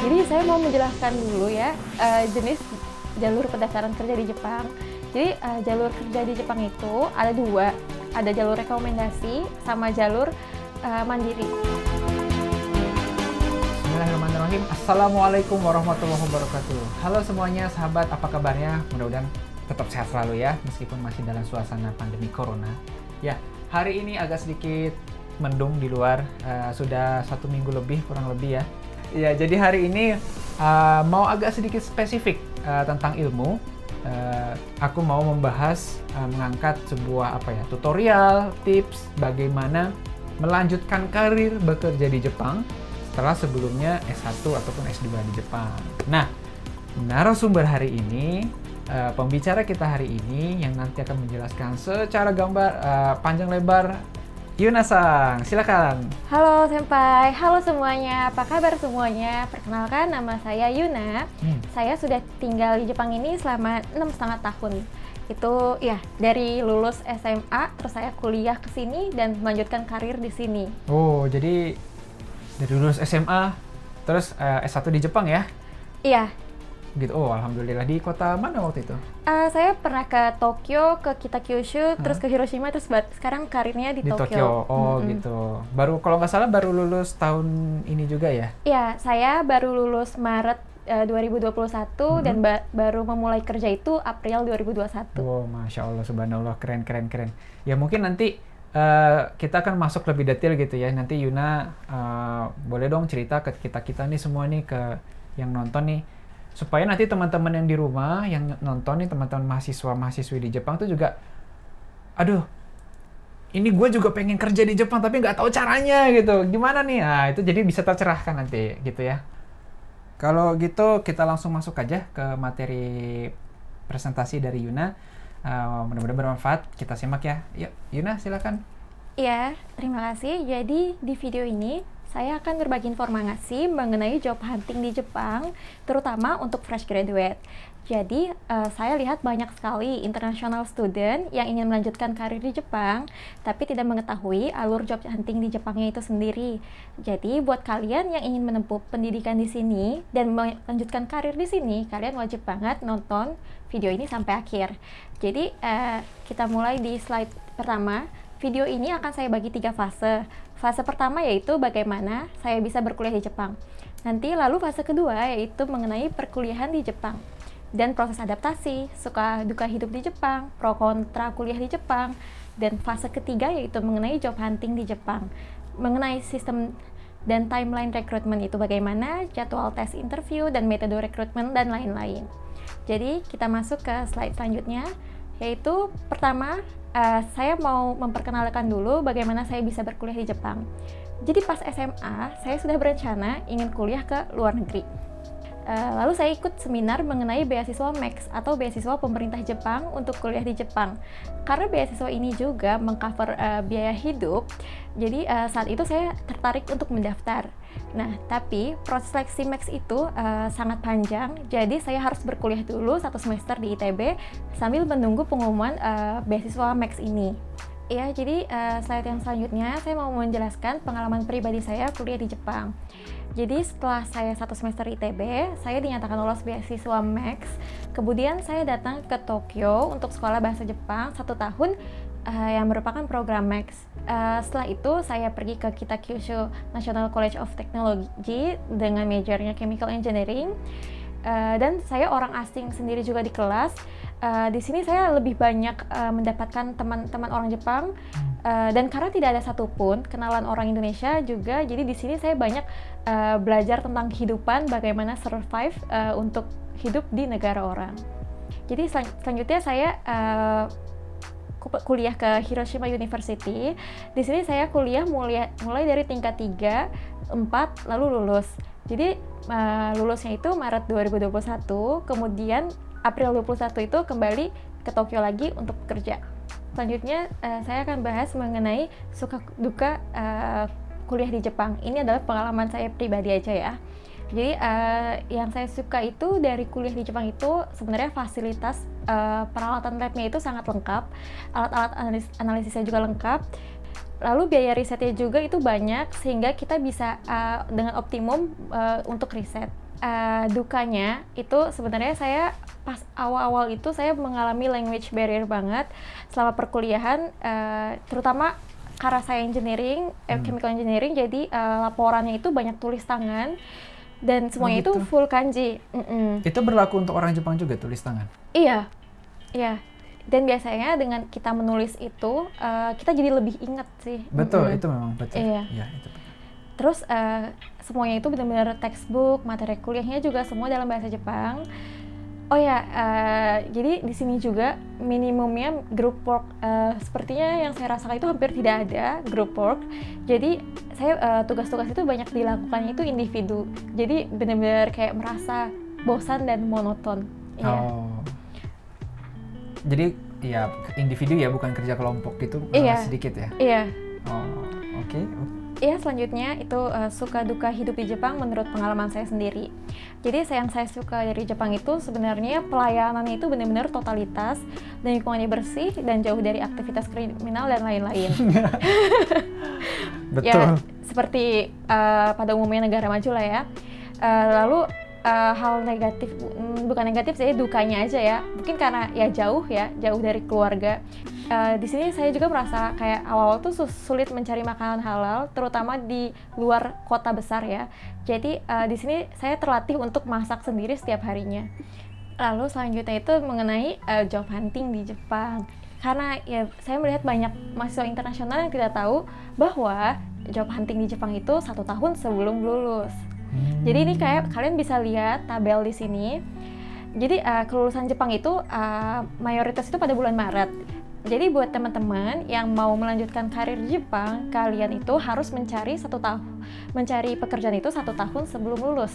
Jadi saya mau menjelaskan dulu ya jenis jalur pendaftaran kerja di Jepang. Jadi jalur kerja di Jepang itu ada dua, ada jalur rekomendasi sama jalur mandiri. Bismillahirrahmanirrahim. Assalamualaikum warahmatullahi wabarakatuh. Halo semuanya, sahabat, apa kabarnya? Mudah-mudahan tetap sehat selalu ya, meskipun masih dalam suasana pandemi corona. Ya, hari ini agak sedikit mendung di luar, sudah 1 minggu lebih, kurang lebih ya. Ya, jadi hari ini mau agak sedikit spesifik tentang ilmu. Aku mau membahas, mengangkat sebuah tutorial, tips bagaimana melanjutkan karir bekerja di Jepang setelah sebelumnya S1 ataupun S2 di Jepang. Nah, narasumber hari ini, pembicara kita hari ini yang nanti akan menjelaskan secara gambar panjang lebar, Yuna-san, silakan. Halo Senpai, halo semuanya, apa kabar semuanya? Perkenalkan, nama saya Yuna. Saya sudah tinggal di Jepang ini selama 6,5 tahun. Itu ya, dari lulus SMA, terus saya kuliah ke sini dan melanjutkan karir di sini. Oh, jadi dari lulus SMA, terus S1 di Jepang ya? Iya. Gitu. Oh, alhamdulillah. Di kota mana waktu itu? Saya pernah ke Tokyo, ke Kitakyushu, terus ke Hiroshima, terus sekarang karirnya di Tokyo. Oh, gitu. Baru, kalau nggak salah baru lulus tahun ini juga ya? Iya, saya baru lulus Maret 2021 dan baru memulai kerja itu April 2021. Oh, Masya Allah, subhanallah, keren. Ya mungkin nanti kita akan masuk lebih detail gitu ya. Nanti Yuna boleh dong cerita ke kita nih semua nih, ke yang nonton nih, supaya nanti teman-teman yang di rumah yang nonton nih, teman-teman mahasiswa-mahasiswi di Jepang tuh juga, aduh, ini gue juga pengen kerja di Jepang tapi nggak tahu caranya gitu, gimana nih? Nah, itu jadi bisa tercerahkan nanti gitu ya. Kalau gitu kita langsung masuk aja ke materi presentasi dari Yuna. Mudah-mudahan bermanfaat, kita simak ya. Yuk, Yuna silakan. Iya, terima kasih. Jadi di video ini saya akan berbagi informasi mengenai job hunting di Jepang, terutama untuk fresh graduate. Jadi, saya lihat banyak sekali international student yang ingin melanjutkan karir di Jepang, tapi tidak mengetahui alur job hunting di Jepangnya itu sendiri. Jadi, buat kalian yang ingin menempuh pendidikan di sini dan melanjutkan karir di sini, kalian wajib banget nonton video ini sampai akhir. Jadi, kita mulai di slide pertama. Video ini akan saya bagi 3 fase. Fase pertama yaitu bagaimana saya bisa berkuliah di Jepang. Nanti lalu fase kedua yaitu mengenai perkuliahan di Jepang dan proses adaptasi, suka duka hidup di Jepang, pro kontra kuliah di Jepang. Dan fase ketiga yaitu mengenai job hunting di Jepang. Mengenai sistem dan timeline rekrutmen itu bagaimana, jadwal tes interview dan metode rekrutmen dan lain-lain. Jadi kita masuk ke slide selanjutnya, yaitu pertama saya mau memperkenalkan dulu bagaimana saya bisa berkuliah di Jepang. Jadi pas SMA, saya sudah berencana ingin kuliah ke luar negeri. Lalu saya ikut seminar mengenai beasiswa MEX atau beasiswa pemerintah Jepang untuk kuliah di Jepang. Karena beasiswa ini juga mengcover biaya hidup, jadi saat itu saya tertarik untuk mendaftar. Nah, tapi proses seleksi MEX itu sangat panjang, jadi saya harus berkuliah dulu 1 semester di ITB sambil menunggu pengumuman beasiswa MEX ini. Ya, jadi slide yang selanjutnya saya mau menjelaskan pengalaman pribadi saya kuliah di Jepang. Jadi setelah saya 1 semester ITB, saya dinyatakan lolos beasiswa MEX. Kemudian saya datang ke Tokyo untuk sekolah bahasa Jepang 1 tahun yang merupakan program MEX. Setelah itu saya pergi ke Kitakyushu National College of Technology dengan majornya Chemical Engineering. Dan saya orang asing sendiri juga di kelas. Di sini saya lebih banyak mendapatkan teman-teman orang Jepang, dan karena tidak ada satupun kenalan orang Indonesia juga, jadi di sini saya banyak belajar tentang kehidupan, bagaimana survive untuk hidup di negara orang. Jadi selanjutnya saya kuliah ke Hiroshima University. Di sini saya kuliah mulai dari tingkat 3, 4, lalu lulus. Jadi lulusnya itu Maret 2021, kemudian April 2021 itu kembali ke Tokyo lagi untuk bekerja. Selanjutnya saya akan bahas mengenai suka duka kuliah di Jepang. Ini adalah pengalaman saya pribadi aja ya. Jadi yang saya suka itu dari kuliah di Jepang itu sebenarnya fasilitas peralatan labnya itu sangat lengkap, alat-alat analisisnya juga lengkap. Lalu biaya risetnya juga itu banyak sehingga kita bisa dengan optimum untuk riset. Dukanya itu sebenarnya saya pas awal-awal itu saya mengalami language barrier banget selama perkuliahan, terutama karena saya engineering, chemical engineering, jadi laporannya itu banyak tulis tangan dan semuanya gitu. itu full kanji. Itu berlaku untuk orang Jepang juga tulis tangan? Iya, iya. Dan biasanya dengan kita menulis itu, kita jadi lebih ingat sih. Betul, itu memang betul. Iya. Ya, itu betul. Terus semuanya itu benar-benar textbook, materi kuliahnya juga semua dalam bahasa Jepang. Oh ya, jadi di sini juga minimumnya group work. Sepertinya yang saya rasakan itu hampir tidak ada group work. Jadi saya tugas-tugas itu banyak dilakukannya itu individu. Jadi benar-benar kayak merasa bosan dan monoton. Iya. Oh. Jadi ya individu ya, bukan kerja kelompok gitu, sedikit ya? Iya. Oh, oke. Iya, selanjutnya itu suka duka hidup di Jepang menurut pengalaman saya sendiri. Jadi yang saya suka dari Jepang itu sebenarnya pelayanannya itu benar-benar totalitas, dan lingkungannya bersih dan jauh dari aktivitas kriminal dan lain-lain. Betul. Ya, seperti pada umumnya negara maju lah ya. Lalu hal negatif, bukan negatif sih, dukanya aja ya. Mungkin karena ya jauh dari keluarga. Di sini saya juga merasa kayak awal-awal tuh sulit mencari makanan halal, terutama di luar kota besar ya. Jadi di sini saya terlatih untuk masak sendiri setiap harinya. Lalu selanjutnya itu mengenai job hunting di Jepang. Karena ya saya melihat banyak mahasiswa internasional yang tidak tahu bahwa job hunting di Jepang itu 1 tahun sebelum lulus. Jadi ini kayak kalian bisa lihat tabel di sini. Jadi kelulusan Jepang itu mayoritas itu pada bulan Maret. Jadi buat teman-teman yang mau melanjutkan karir di Jepang, kalian itu harus mencari pekerjaan itu 1 tahun sebelum lulus.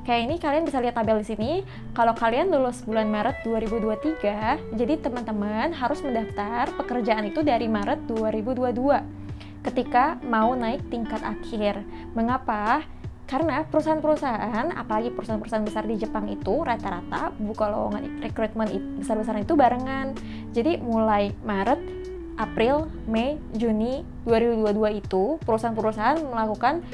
Kayak ini kalian bisa lihat tabel di sini. Kalau kalian lulus bulan Maret 2023, jadi teman-teman harus mendaftar pekerjaan itu dari Maret 2022 ketika mau naik tingkat akhir. Mengapa? Karena perusahaan-perusahaan, apalagi perusahaan-perusahaan besar di Jepang itu rata-rata buka lowongan rekrutmen besar-besaran itu barengan. Jadi mulai Maret, April, Mei, Juni 2022 itu perusahaan-perusahaan melakukan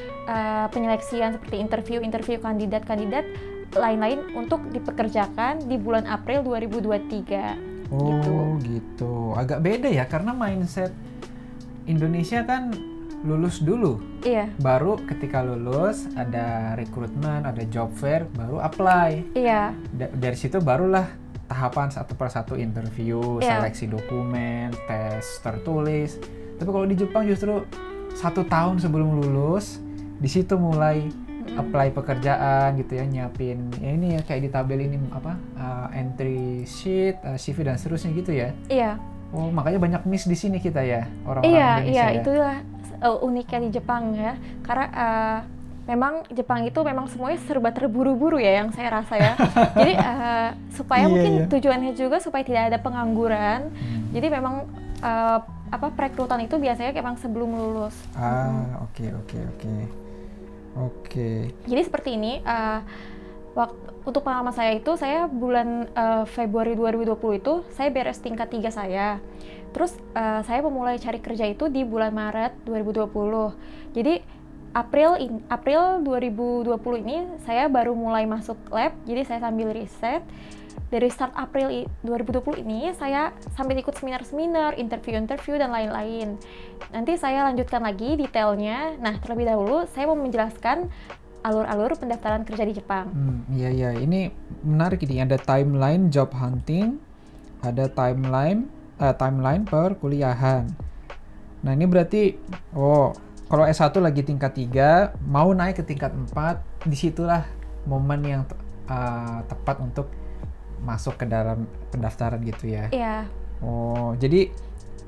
penyeleksian seperti interview kandidat-kandidat lain-lain untuk dipekerjakan di bulan April 2023. Oh gitu. Agak beda ya, karena mindset Indonesia kan lulus dulu. Iya. Baru ketika lulus ada rekrutmen, ada job fair, baru apply. Iya. Dari situ barulah tahapan satu persatu interview, seleksi dokumen, tes tertulis. Tapi kalau di Jepang justru 1 tahun sebelum lulus, di situ mulai apply pekerjaan gitu ya, nyiapin ya ini ya kayak di tabel ini entry sheet, CV dan seterusnya gitu ya. Iya. Oh, makanya banyak miss di sini kita ya, orang-orang Indonesia. Iya, ya. itulah uniknya di Jepang ya. Karena memang Jepang itu memang semuanya serba terburu-buru ya yang saya rasa ya. Jadi supaya mungkin tujuannya juga supaya tidak ada pengangguran. Jadi memang perekrutan itu biasanya memang sebelum lulus. Oke. Jadi seperti ini, untuk pengalaman saya itu, saya bulan Februari 2020 itu saya beres tingkat 3 saya. Terus saya memulai cari kerja itu di bulan Maret 2020. Jadi April 2020 ini saya baru mulai masuk lab, jadi saya sambil riset. Dari start April 2020 ini saya sambil ikut seminar-seminar, interview dan lain-lain. Nanti saya lanjutkan lagi detailnya. Nah, terlebih dahulu saya mau menjelaskan alur-alur pendaftaran kerja di Jepang. Iya. Ini menarik ini. Ada timeline job hunting, ada timeline perkuliahan. Nah, ini berarti kalau S1 lagi tingkat 3, mau naik ke tingkat 4, disitulah momen yang tepat untuk masuk ke dalam pendaftaran gitu ya. Iya. Oh, jadi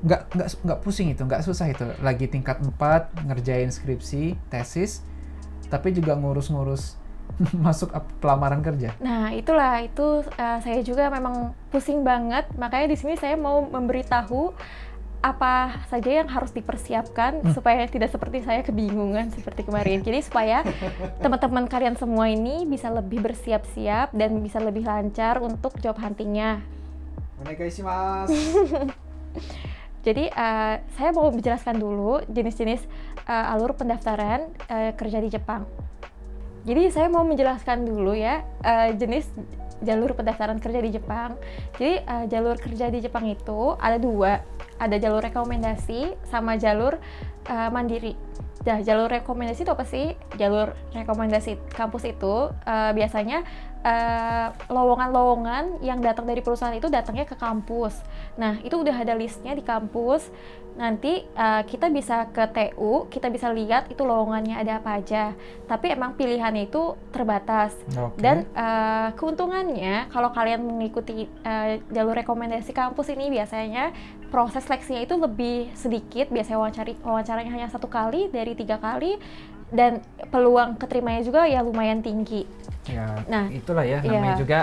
nggak pusing itu, nggak susah itu. Lagi tingkat 4 ngerjain skripsi, tesis, tapi juga ngurus-ngurus masuk pelamaran kerja. Nah, itu saya juga memang pusing banget. Makanya di sini saya mau memberitahu apa saja yang harus dipersiapkan supaya tidak seperti saya kebingungan seperti kemarin. Jadi supaya teman-teman kalian semua ini bisa lebih bersiap-siap dan bisa lebih lancar untuk job huntingnya. Onegaishimasu. Jadi saya mau menjelaskan dulu jenis-jenis alur pendaftaran kerja di Jepang. Jadi saya mau menjelaskan dulu ya jenis jalur pendaftaran kerja di Jepang. Jadi jalur kerja di Jepang itu ada dua, ada jalur rekomendasi sama jalur mandiri. Nah, jalur rekomendasi itu apa sih? Jalur rekomendasi kampus itu biasanya lowongan-lowongan yang datang dari perusahaan itu datangnya ke kampus. Nah, itu udah ada listnya di kampus. Nanti kita bisa ke TU, kita bisa lihat itu lowongannya ada apa aja. Tapi emang pilihannya itu terbatas. Oke. Dan keuntungannya kalau kalian mengikuti jalur rekomendasi kampus ini biasanya proses seleksinya itu lebih sedikit. Biasanya wawancaranya hanya 1 kali dari 3 kali. Dan peluang keterimanya juga ya lumayan tinggi. Ya, Nah, itulah ya, namanya iya. juga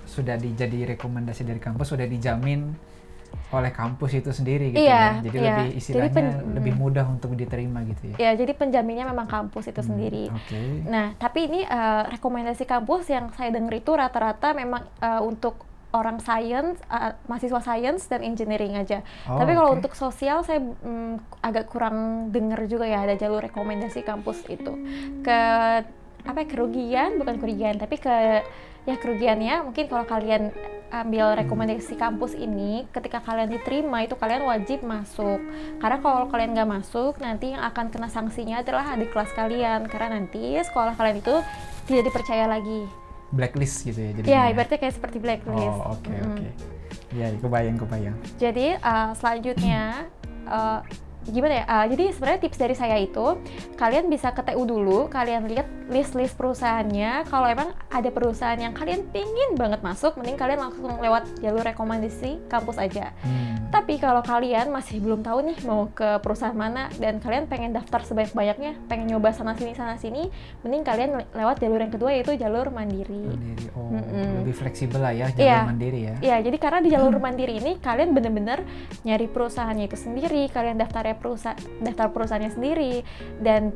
sudah jadi rekomendasi dari kampus, sudah dijamin oleh kampus itu sendiri gitu Iya, ya. Jadi iya. lebih Jadi istilahnya lebih mudah untuk diterima gitu ya. Ya, jadi penjaminnya memang kampus itu sendiri. Oke. Nah, tapi ini rekomendasi kampus yang saya dengar itu rata-rata memang untuk orang sains, mahasiswa sains dan engineering aja. Oh, Tapi kalau oke. untuk sosial saya agak kurang dengar juga ya ada jalur rekomendasi kampus itu. Bukan kerugian, tapi kerugiannya mungkin kalau kalian ambil rekomendasi kampus ini, ketika kalian diterima itu kalian wajib masuk. Karena kalau kalian nggak masuk, nanti yang akan kena sanksinya adalah adik kelas kalian. Karena nanti sekolah kalian itu tidak dipercaya lagi. Blacklist gitu ya Ya, jadinya. ibaratnya kayak seperti blacklist. Oh, oke. Ya, kebayang. Jadi selanjutnya gimana ya? Jadi sebenarnya tips dari saya itu kalian bisa ke TU dulu, kalian lihat list-list perusahaannya. Kalau emang ada perusahaan yang kalian pingin banget masuk, mending kalian langsung lewat jalur rekomendasi kampus aja. Tapi kalau kalian masih belum tahu nih mau ke perusahaan mana dan kalian pengen daftar sebanyak-banyaknya, pengen nyoba sana sini, mending kalian lewat jalur yang kedua yaitu jalur mandiri. Oh, lebih fleksibel lah ya jalur Iya. mandiri ya. Iya, jadi karena di jalur mandiri ini kalian bener-bener nyari perusahaannya itu sendiri, kalian daftar perusahaannya sendiri, dan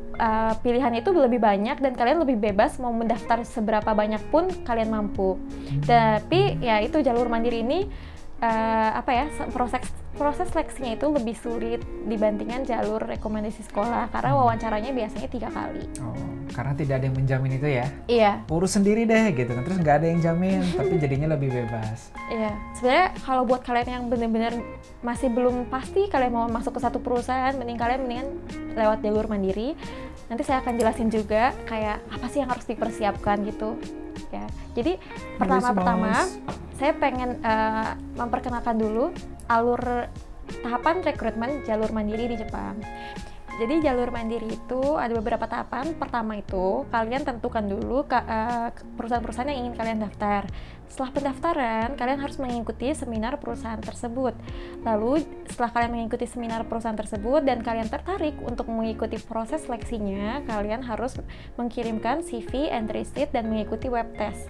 pilihannya itu lebih banyak dan kalian lebih bebas mau mendaftar seberapa banyak pun kalian mampu. Tapi ya itu jalur mandiri ini proses seleksinya itu lebih sulit dibandingkan jalur rekomendasi sekolah karena wawancaranya biasanya 3 kali. Oh, karena tidak ada yang menjamin itu ya. Iya. Urus sendiri deh gitu kan, terus nggak ada yang jamin, tapi jadinya lebih bebas. Iya, sebenarnya kalau buat kalian yang benar-benar masih belum pasti kalian mau masuk ke satu perusahaan, mendingan lewat jalur mandiri. Nanti saya akan jelasin juga kayak apa sih yang harus dipersiapkan gitu. Ya, jadi pertama-tama saya pengen memperkenalkan dulu alur tahapan rekrutmen jalur mandiri di Jepang. Jadi jalur mandiri itu ada beberapa tahapan. Pertama itu kalian tentukan dulu perusahaan-perusahaan yang ingin kalian daftar. Setelah pendaftaran, kalian harus mengikuti seminar perusahaan tersebut. Lalu setelah kalian mengikuti seminar perusahaan tersebut dan kalian tertarik untuk mengikuti proses seleksinya, kalian harus mengirimkan CV, entry sheet, dan mengikuti web test.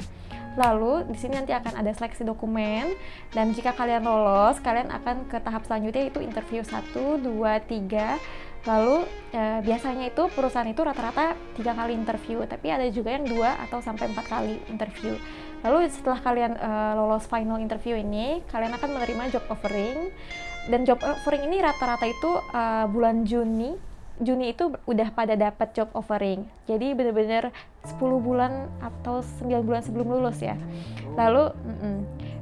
Lalu di sini nanti akan ada seleksi dokumen, dan jika kalian lolos, kalian akan ke tahap selanjutnya yaitu interview 1, 2, 3. Lalu biasanya itu perusahaan itu rata-rata 3 kali interview, tapi ada juga yang 2 atau sampai 4 kali interview. Lalu setelah kalian lolos final interview ini, kalian akan menerima job offering. Dan job offering ini rata-rata itu bulan Juni itu udah pada dapat job offering. Jadi benar-benar 10 bulan atau 9 bulan sebelum lulus ya.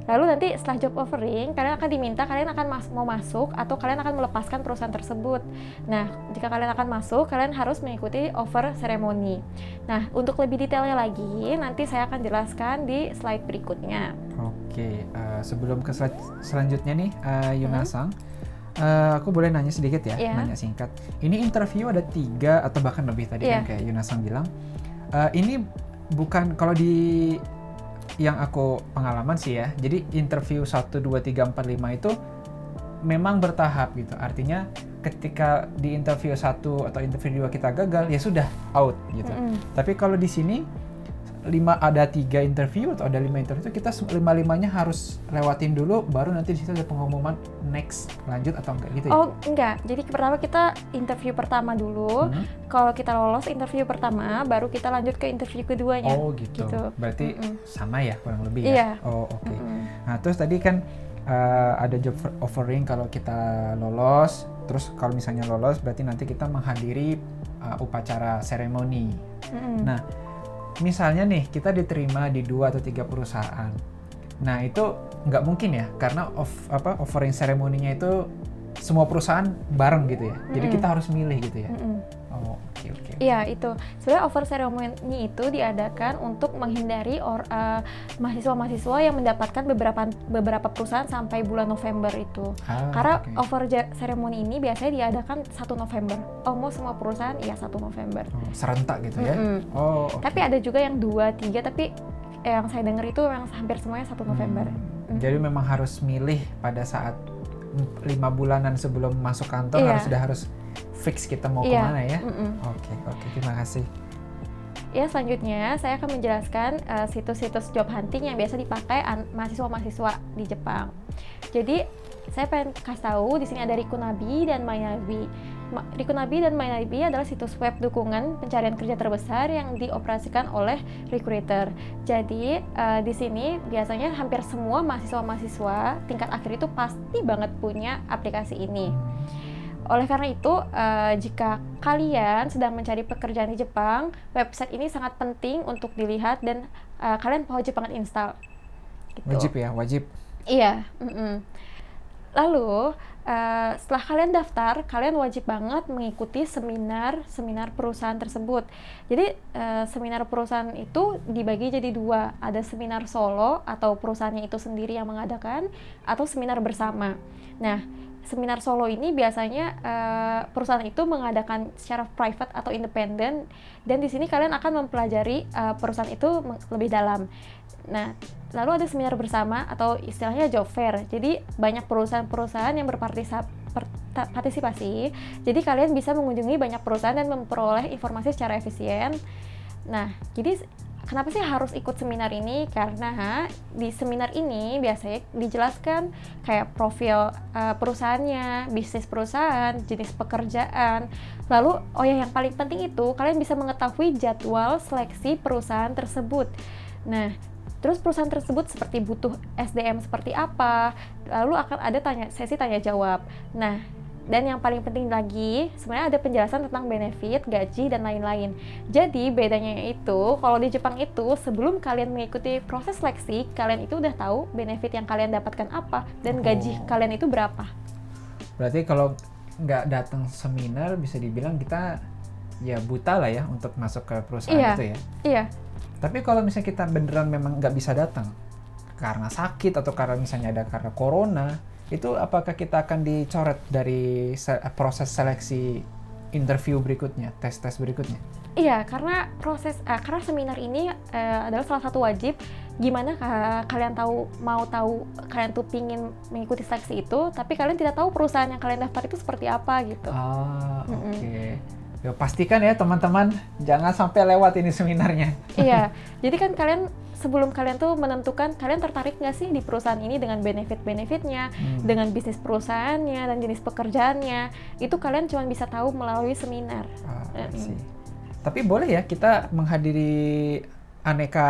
Lalu nanti setelah job offering, kalian akan diminta kalian akan mau masuk atau kalian akan melepaskan perusahaan tersebut. Nah, jika kalian akan masuk, kalian harus mengikuti offer ceremony. Nah, untuk lebih detailnya lagi, nanti saya akan jelaskan di slide berikutnya. Oke, sebelum ke slide selanjutnya nih, Yuna-san, aku boleh nanya sedikit ya, nanya singkat. Ini interview ada 3 atau bahkan lebih tadi kan kayak Yuna-san bilang. Ini bukan kalau di yang aku pengalaman sih ya. Jadi interview 1, 2, 3, 4, 5 itu memang bertahap gitu. Artinya ketika di interview 1 atau interview 2 kita gagal, ya sudah out gitu. Tapi kalau di sini ada 3 interview atau ada 5 interview, kita 5-5-nya harus lewatin dulu, baru nanti di situ ada pengumuman next lanjut atau enggak gitu ya? Oh enggak, jadi pertama kita interview pertama dulu. Kalau kita lolos interview pertama, baru kita lanjut ke interview keduanya. Oh gitu. Berarti sama ya kurang lebih ya? Iya. Oh oke. Nah terus tadi kan ada job offering kalau kita lolos. Terus kalau misalnya lolos berarti nanti kita menghadiri upacara seremoni. Nah, misalnya nih kita diterima di 2 atau 3 perusahaan. Nah, itu nggak mungkin ya karena offering seremoninya itu semua perusahaan bareng gitu ya. Jadi kita harus milih gitu ya. Oh, oke. Iya, itu. Sebenarnya offer ceremony itu diadakan untuk menghindari mahasiswa-mahasiswa yang mendapatkan beberapa perusahaan sampai bulan November itu. Karena offer ceremony ini biasanya diadakan 1 November. Almost semua perusahaan 1 November. Oh, serentak gitu ya. Oh, okay. Tapi ada juga yang 2, 3, tapi yang saya dengar itu yang hampir semuanya 1 November. Jadi memang harus milih pada saat 5 bulanan sebelum masuk kantor harus fix kita mau kemana ya. Oke, terima kasih. Ya, selanjutnya saya akan menjelaskan situs-situs job hunting yang biasa dipakai mahasiswa-mahasiswa di Jepang. Jadi saya pengen kasih tahu di sini ada Rikunabi dan Mynavi. Rikunabi dan Mynavi adalah situs web dukungan pencarian kerja terbesar yang dioperasikan oleh recruiter. Jadi di sini biasanya hampir semua mahasiswa-mahasiswa tingkat akhir itu pasti banget punya aplikasi ini. Oleh karena itu, jika kalian sedang mencari pekerjaan di Jepang, website ini sangat penting untuk dilihat dan kalian wajib banget install. Gitu. Wajib ya, wajib. Iya. Lalu, setelah kalian daftar, kalian wajib banget mengikuti seminar perusahaan tersebut. Jadi, seminar perusahaan itu dibagi jadi 2. Ada seminar solo atau perusahaannya itu sendiri yang mengadakan, atau seminar bersama. Nah, seminar solo ini biasanya perusahaan itu mengadakan secara private atau independen, dan di sini kalian akan mempelajari perusahaan itu lebih dalam. Nah, lalu ada seminar bersama atau istilahnya job fair. Jadi banyak perusahaan-perusahaan yang berpartisipasi. Jadi kalian bisa mengunjungi banyak perusahaan dan memperoleh informasi secara efisien. Nah, jadi kenapa sih harus ikut seminar ini? Karena di seminar ini biasanya dijelaskan kayak profil perusahaannya, bisnis perusahaan, jenis pekerjaan. Lalu, yang paling penting itu kalian bisa mengetahui jadwal seleksi perusahaan tersebut. Nah, terus perusahaan tersebut seperti butuh SDM seperti apa. Lalu akan ada sesi tanya jawab. Nah, dan yang paling penting lagi, sebenarnya ada penjelasan tentang benefit, gaji, dan lain-lain. Jadi, bedanya itu, kalau di Jepang itu, sebelum kalian mengikuti proses seleksi, kalian itu udah tahu benefit yang kalian dapatkan apa, dan gaji kalian itu berapa. Berarti kalau nggak datang seminar, bisa dibilang kita ya buta lah ya untuk masuk ke perusahaan itu ya? Iya. Tapi kalau misalnya kita beneran memang nggak bisa datang, karena sakit, atau karena corona, itu apakah kita akan dicoret dari proses seleksi interview berikutnya, tes berikutnya? Iya, karena karena seminar ini adalah salah satu wajib. Gimana kalian mau tahu kalian tuh pingin mengikuti seleksi itu, tapi kalian tidak tahu perusahaan yang kalian daftar itu seperti apa gitu. Oke. Ya, pastikan ya teman-teman, jangan sampai lewat ini seminarnya. Iya, jadi kan sebelum kalian tuh menentukan kalian tertarik nggak sih di perusahaan ini dengan benefit-benefitnya, dengan bisnis perusahaannya dan jenis pekerjaannya, itu kalian cuma bisa tahu melalui seminar. Tapi boleh ya kita menghadiri aneka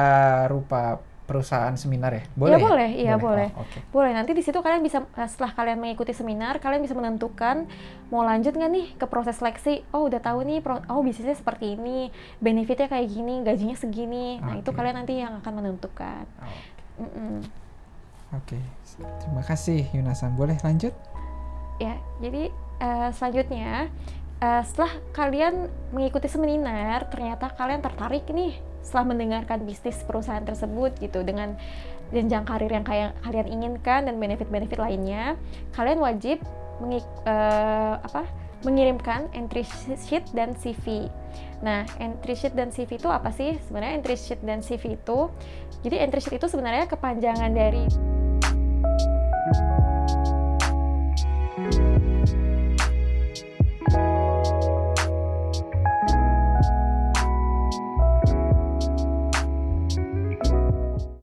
rupa perusahaan seminar ya? Boleh? Ya, boleh, iya boleh. Okay. Boleh, nanti di situ kalian bisa, setelah kalian mengikuti seminar, kalian bisa menentukan mau lanjut nggak nih ke proses seleksi. Oh, udah tahu nih, bisnisnya seperti ini, benefitnya kayak gini, gajinya segini. Nah, itu kalian nanti yang akan menentukan. Oke. Terima kasih Yunasan. Boleh lanjut? Ya, jadi selanjutnya, setelah kalian mengikuti seminar, ternyata kalian tertarik nih setelah mendengarkan bisnis perusahaan tersebut gitu, dengan jenjang karir yang kalian inginkan dan benefit-benefit lainnya, kalian wajib mengirimkan entry sheet dan CV. Nah, entry sheet dan CV itu apa sih? Sebenarnya entry sheet dan CV itu, jadi entry sheet itu sebenarnya kepanjangan dari